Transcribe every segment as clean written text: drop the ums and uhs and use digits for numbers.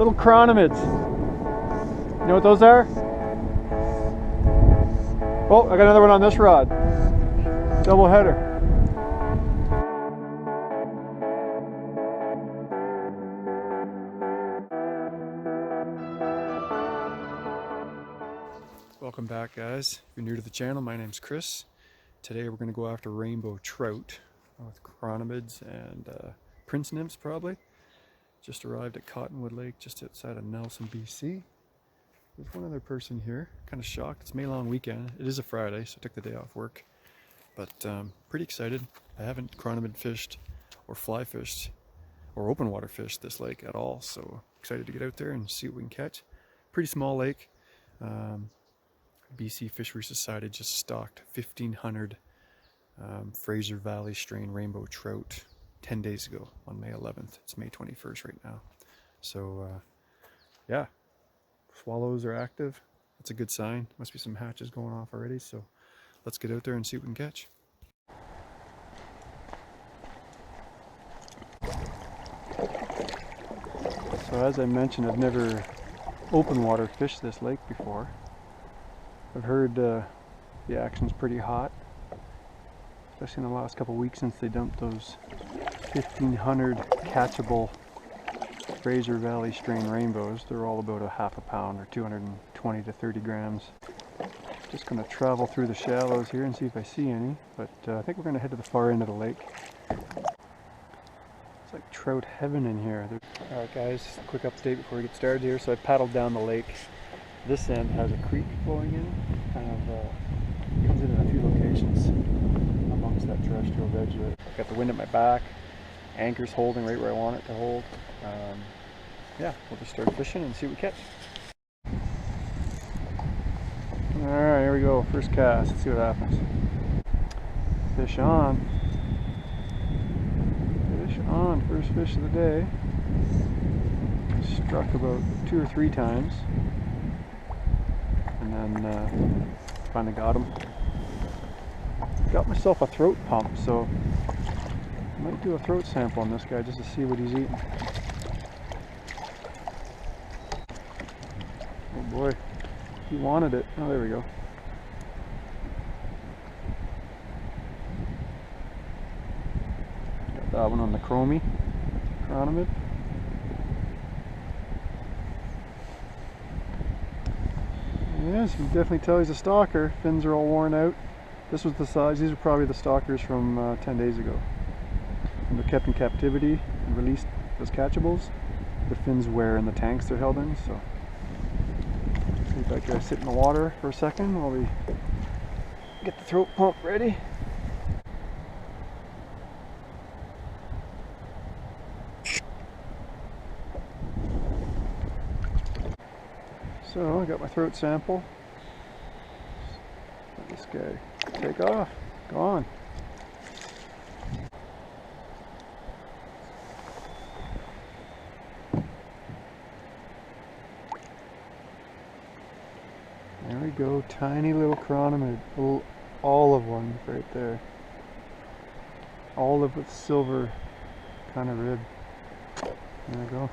Little chironomids. You know what those are? Oh, I got another one on this rod. Double header. Welcome back, guys. If you're new to the channel, my name's Chris. Today we're going to go after rainbow trout with chironomids and prince nymphs probably. Just arrived at Cottonwood Lake just outside of Nelson, BC. There's one other person here. Kind of shocked. It's May long weekend. It is a Friday, so I took the day off work. But pretty excited. I haven't chironomid fished or fly fished or open water fished this lake at all, so excited to get out there and see what we can catch. Pretty small lake. BC Fishery Society just stocked 1,500 Fraser Valley strain rainbow trout 10 days ago on May 11th. It's May 21st right now. So yeah, swallows are active. That's a good sign. Must be some hatches going off already. So let's get out there and see what we can catch. So as I mentioned, I've never open water fished this lake before. I've heard the action's pretty hot, especially in the last couple of weeks since they dumped those 1,500 catchable Fraser Valley strain rainbows. They're all about a half a pound or 220 to 30 grams. Just going to travel through the shallows here and see if I see any, but I think we're going to head to the far end of the lake. It's like trout heaven in here. Alright guys, quick update before we get started here. So I paddled down the lake. This end has a creek flowing in, kind of comes in a few locations amongst that terrestrial veg. I've got the wind at my back, anchor's holding right where I want it to hold. Yeah, we'll just start fishing and see what we catch. Alright, here we go, first cast, let's see what happens. Fish on. Fish on, first fish of the day. Struck about 2 or 3 times. And then finally got him. Got myself a throat pump, so I might do a throat sample on this guy just to see what he's eating. Oh boy, he wanted it. Oh, there we go. Got that one on the chironomid. Yes, you can definitely tell he's a stalker. Fins are all worn out. This was the size. These are probably the stalkers from 10 days ago. When they're kept in captivity and released as catchables, the fins wear in the tanks they're held in. So, see if I can sit in the water for a second while we get the throat pump ready. So I got my throat sample. Let this guy take off. Go on. There we go. Tiny little chironomid. Little olive one right there. Olive with silver kind of rib. There we go.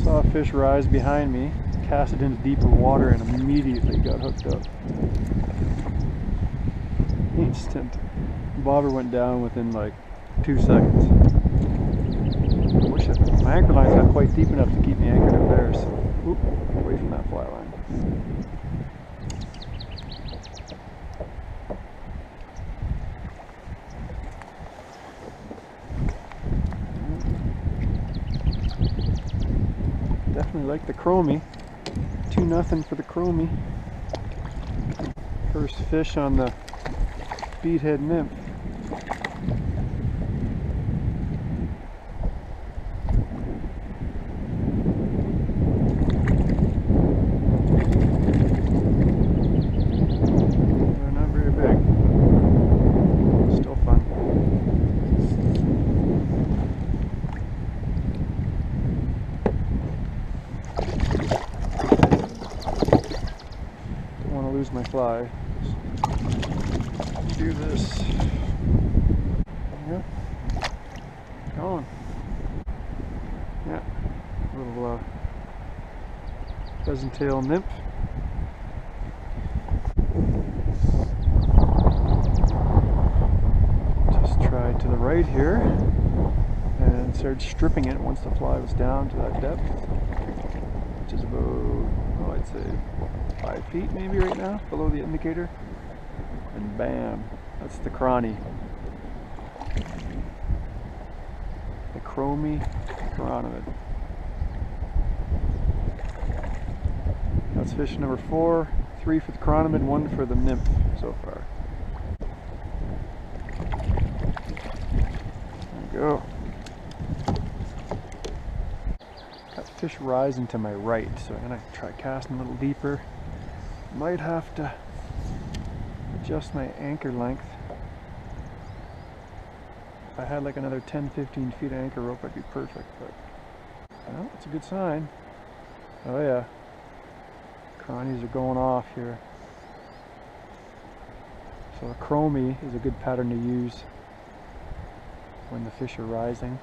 Saw a fish rise behind me, cast it into deeper water, and immediately got hooked up. Instant. Bobber went down within like 2 seconds. I wish my anchor line's not quite deep enough to keep me anchored up there, so oop, away from that fly line. Definitely like the chromie. 2-0 for the chromie. First fish on the beadhead nymph. They're not very big. Still fun. Lose my fly. Let's do this. Yep. Going. Yeah. A little pheasant tail nymph. Just tried to the right here and started stripping it once the fly was down to that depth, which is about, oh, I'd say 5 feet maybe right now, below the indicator. And bam, that's the chrony. The chromy chironomid. That's fish number 4, 3 for the chironomid, 1 for the nymph so far. There we go. Got fish rising to my right, so I'm gonna try casting a little deeper. Might have to adjust my anchor length. If I had like another 10-15 feet of anchor rope, I'd be perfect, but well, it's a good sign. Oh yeah, cronies are going off here. So a chromy is a good pattern to use when the fish are rising,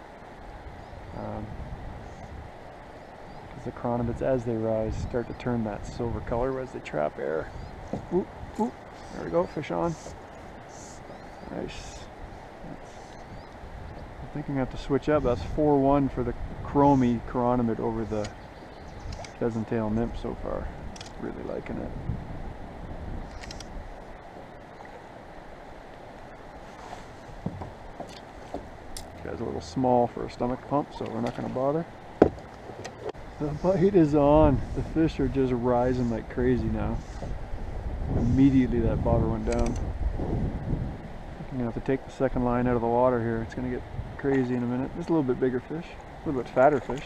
because the chironomids, as they rise, start to turn that silver color as they trap air. Ooh, ooh, there we go, fish on. Nice. I'm thinking I have to switch up. That's 4-1 for the chromy chironomid over the pheasant tail nymph so far. Really liking it. Guy's a little small for a stomach pump, so we're not going to bother. The bite is on. The fish are just rising like crazy now. Immediately that bobber went down. I'm going to have to take the second line out of the water here. It's going to get crazy in a minute. This is a little bit bigger fish, a little bit fatter fish.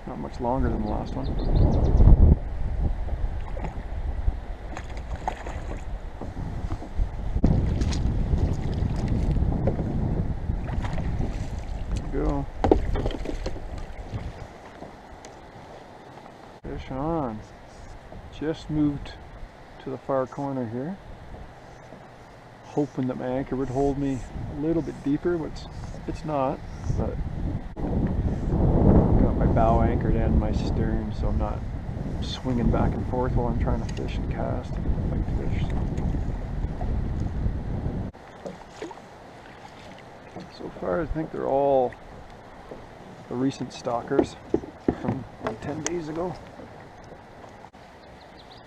Not much longer than the last one. Go. Fish on. Just moved to the far corner here, hoping that my anchor would hold me a little bit deeper, which it's not, but got my bow anchored and my stern, so I'm not swinging back and forth while I'm trying to fish and cast and fight fish. So far I think they're all the recent stalkers from like 10 days ago.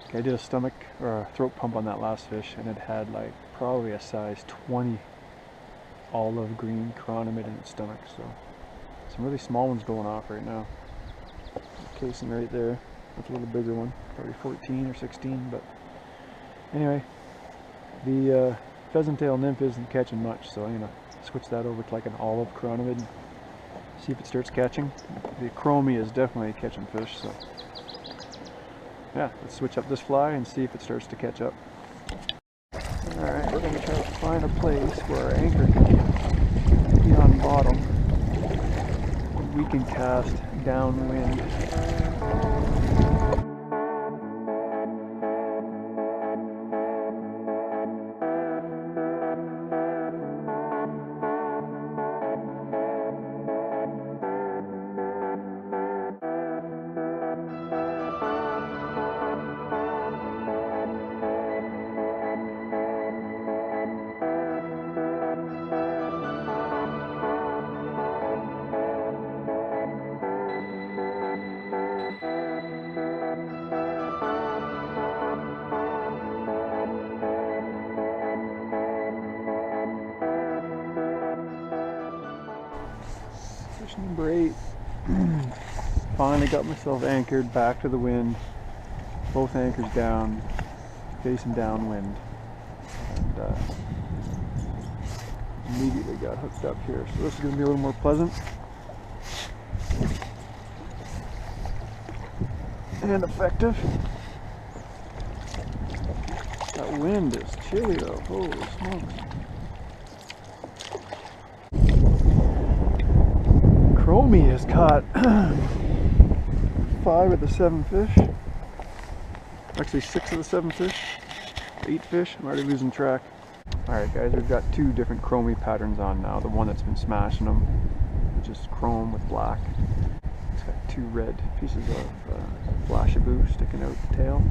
Okay, I did a stomach or a throat pump on that last fish, and it had like probably a size 20 olive green chironomid in its stomach, so some really small ones going off right now. Casing right there. That's a little bigger one, probably 14 or 16, but anyway, the pheasant tail nymph isn't catching much, so I'm gonna switch that over to like an olive chironomid and see if it starts catching. The chromy is definitely catching fish, so yeah, let's switch up this fly and see if it starts to catch up. Alright, we're going to try to find a place where our anchor can be on bottom and we can cast downwind. Fish number 8. Finally got myself anchored back to the wind. Both anchors down, facing downwind. And immediately got hooked up here. So this is going to be a little more pleasant. And effective. That wind is chilly though, holy smokes. Chromy has caught 5 of the 7 fish. Actually 6 of the 7 fish. 8 fish, I'm already losing track. Alright guys, we've got 2 different chromy patterns on now. The one that's been smashing them, which is chrome with black. It's got two red pieces of flashaboo sticking out the tail.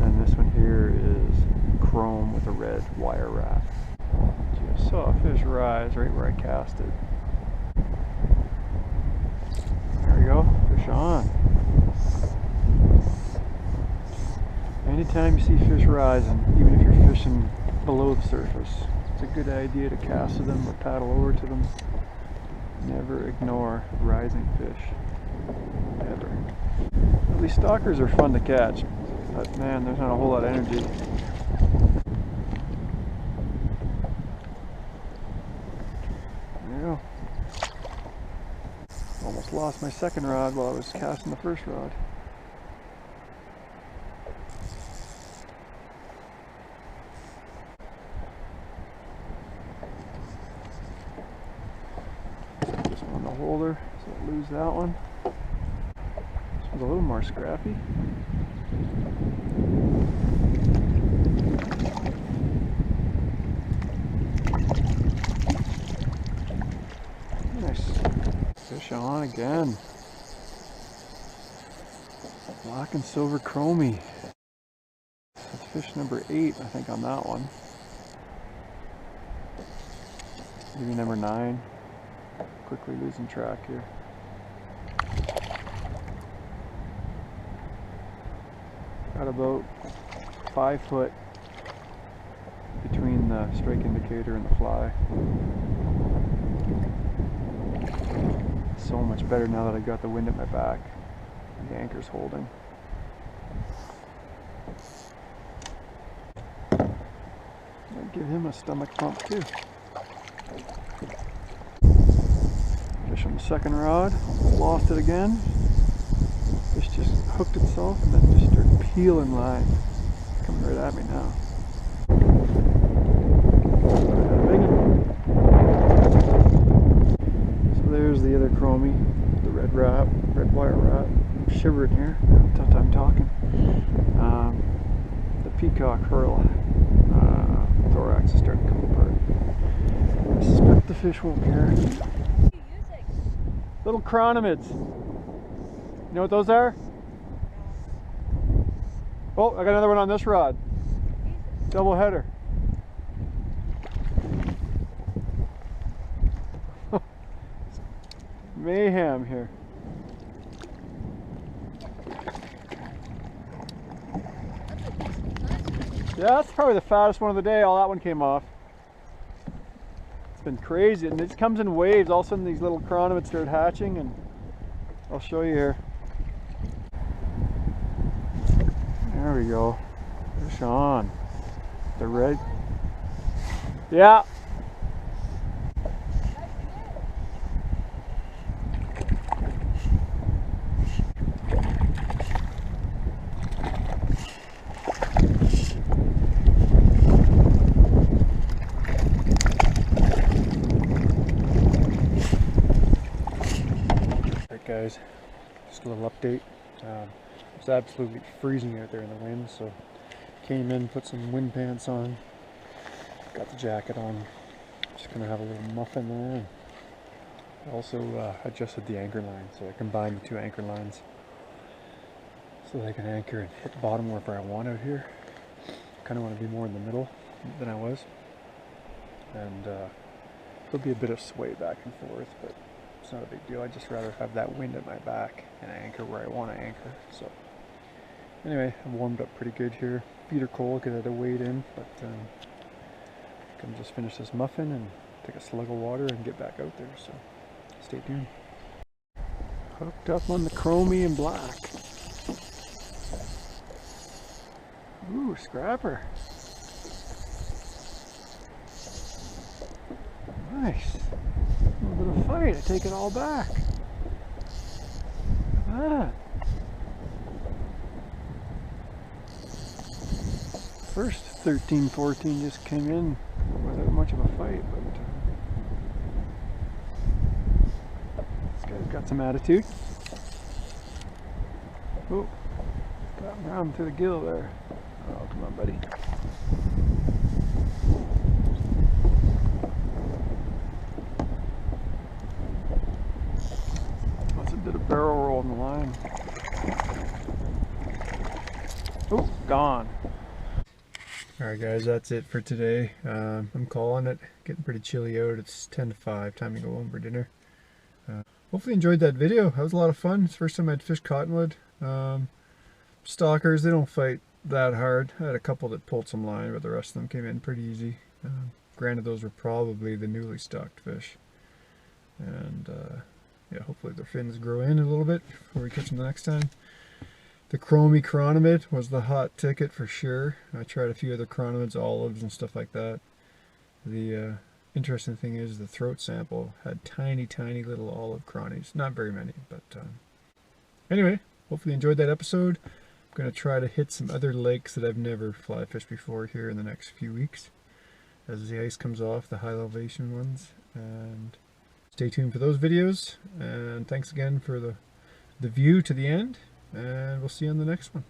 And this one here is chrome with a red wire wrap. Just saw a fish rise right where I cast it. There we go, fish on. Anytime you see fish rising, even if you're fishing below the surface, it's a good idea to cast to them or paddle over to them. Never ignore rising fish, ever. Well, these stalkers are fun to catch, but man, there's not a whole lot of energy. There you go. Almost lost my second rod while I was casting the first rod. Holder, so I'll lose that one. This one's a little more scrappy. Nice. Fish on again. Black and silver chromie. That's fish number 8, I think, on that one. Maybe number 9. Quickly losing track here. Got about 5 foot between the strike indicator and the fly. So much better now that I've got the wind at my back and the anchor's holding. I'll give him a stomach pump too. Fish on the second rod, lost it again. Fish just hooked itself and then just started peeling line. Coming right at me now. So there's the other chromie, the red wire wrap. I'm shivering here, tough time talking. The peacock herl thorax is starting to come apart. I suspect the fish won't care. Little chironomids. You know what those are? Oh, I got another one on this rod. Double header. Mayhem here. Yeah, that's probably the fattest one of the day. All that one came off. Been crazy, and it comes in waves. All of a sudden these little chironomids start hatching, and I'll show you here. There we go. Fish on. The red. Yeah. Guys, just a little update. It's absolutely freezing out there in the wind, so came in, put some wind pants on, got the jacket on, just gonna have a little muffin there. Also adjusted the anchor line, so I combined the two anchor lines so that I can anchor and hit the bottom wherever I want out here. Kind of want to be more in the middle than I was, and there'll be a bit of sway back and forth, but it's not a big deal. I'd just rather have that wind at my back and anchor where I want to anchor. So anyway, I've warmed up pretty good here. Feet are cold because I had to wade in, but I'm going to just finish this muffin and take a slug of water and get back out there. So stay tuned. Hooked up on the chromie and black. Ooh, scrapper. Nice. A little bit of fight. I take it all back. Look at that. First 13, 14 just came in without much of a fight, but this guy's got some attitude. Oh, got him around through the gill there. Oh, come on, buddy. That's a bit of barrel roll in the Oh, gone. Alright guys, that's it for today. I'm calling it. Getting pretty chilly out. It's 10 to 5. Time to go home for dinner. Hopefully you enjoyed that video. That was a lot of fun. It's the first time I'd fished cottonwood. Stalkers, they don't fight that hard. I had a couple that pulled some line, but the rest of them came in pretty easy. Granted, those were probably the newly stocked fish. And yeah, hopefully their fins grow in a little bit before we catch them the next time. The Chironomid was the hot ticket for sure. I tried a few other chironomids, olives and stuff like that. The interesting thing is the throat sample had tiny little olive cronies. Not very many, but anyway, hopefully you enjoyed that episode. I'm going to try to hit some other lakes that I've never fly fished before here in the next few weeks as the ice comes off, the high elevation ones. And stay tuned for those videos, and thanks again for the view to the end, and we'll see you on the next one.